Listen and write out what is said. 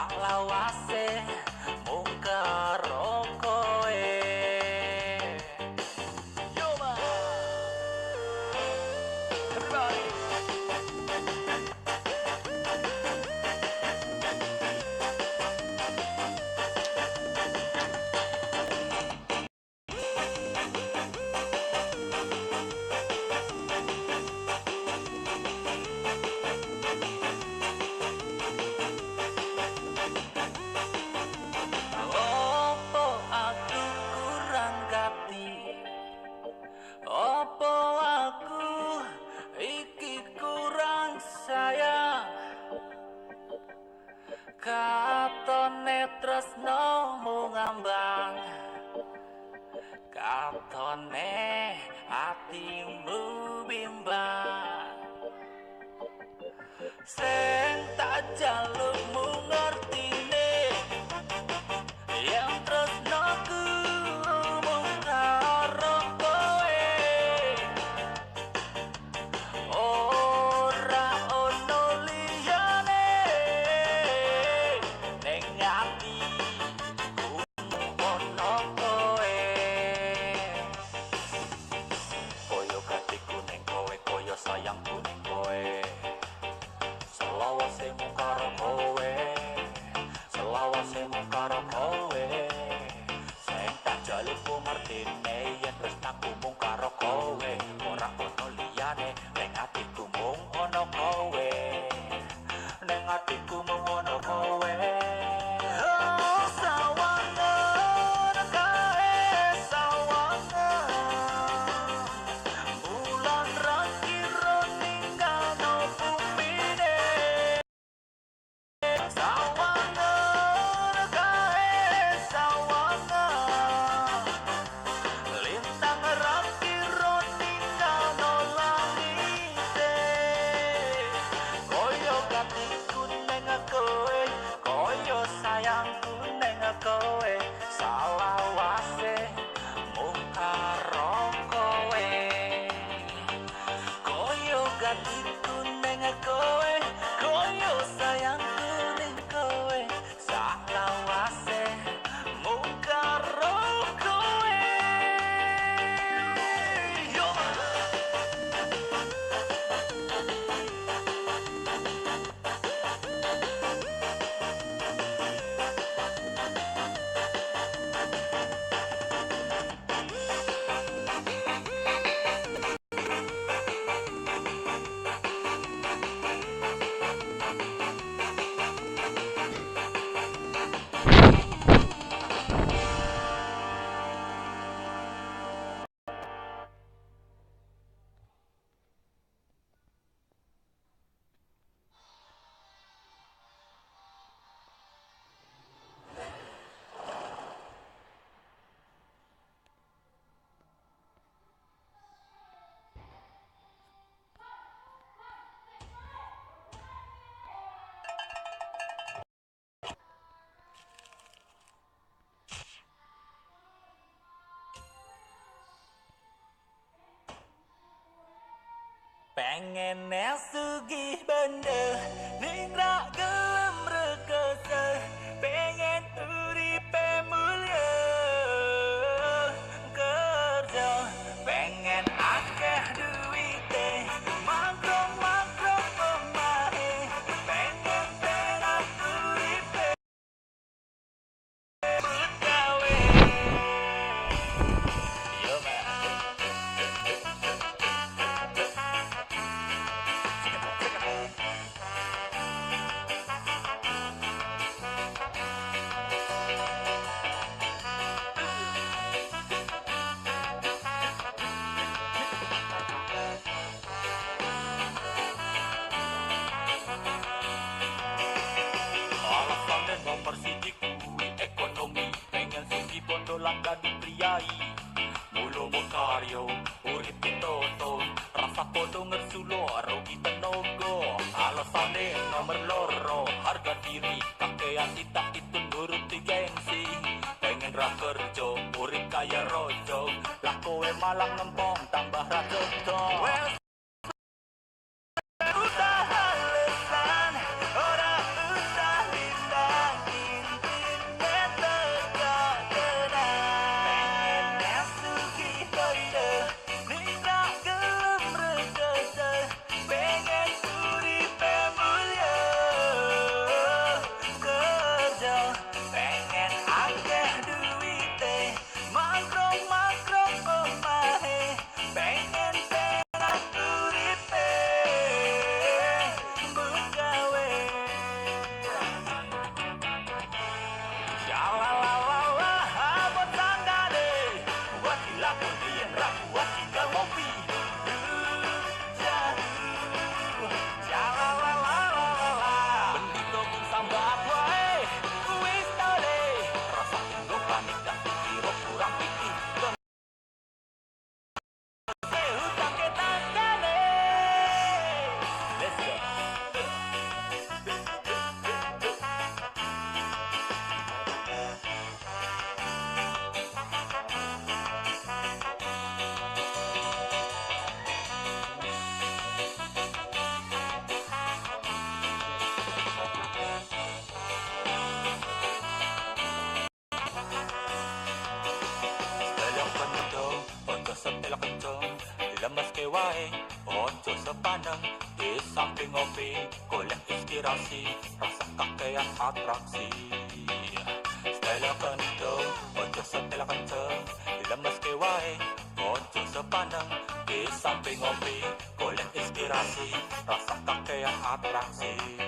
salawase mung karo kowe. Yo man, everybody. Opo aku kurang gati? Opo aku iki kurang sayang? Katone tresnomu ngambang, katone atimu bimbang. Sing tak jalukmu ngertine yang tresnoku mung karo kowe. Ora ono liyane ning atiku mung ono kowe. Koyo gatiku ning kowe, koyo sayangku ning kowe. Selawase mung karo kowe, selawase mung karo kowe. Sing tak jalukku ngertine yen tresnaku mung karo kowe. Ora ono liyane ning atiku mung ono kowe, ning atiku mung ono kowe. Oh, sawangan kae sawangan, bulan rakiro ninggalo bumine. Sawangan kae sawangan, lintang rakiro ninggalo langite. Koyo gatiku neng kowe, koyo sayangku neng kowe. Salawase mung karo kowe. Koyo gatiku neng kowe, koyo sayangku ning kowe. Salawase mung karo kowe. Yo. Pengen sugih bener ning ra gelem rekese, pengen uripe mulya kerja, pengen akeh duwite mangkrong-mangkrong omahe, pengen penak uripe gawe. Yo man. Alasan nomor siji kuwi ekonomi, pengen sugih bondo langgan priai. Mulu karyo urip ditonton, rasa podo ngersulo rugi tenaga. Alasane nomor loro, harga diri kakean tidak itu nuruti gengsi. Pengen ra kerja urip kaya rojo, lah kowe malah ngempong tambah ra jojo. Usah alesan, ora usah lintang, sepaneng di samping ngopi, golek inspirasi, rasa kakean atraksi. Stella kenceng, ojo setel kenceng, dilemes ke wae, ojo sepaneng di samping ngopi, golek inspirasi, rasa kakean atraksi.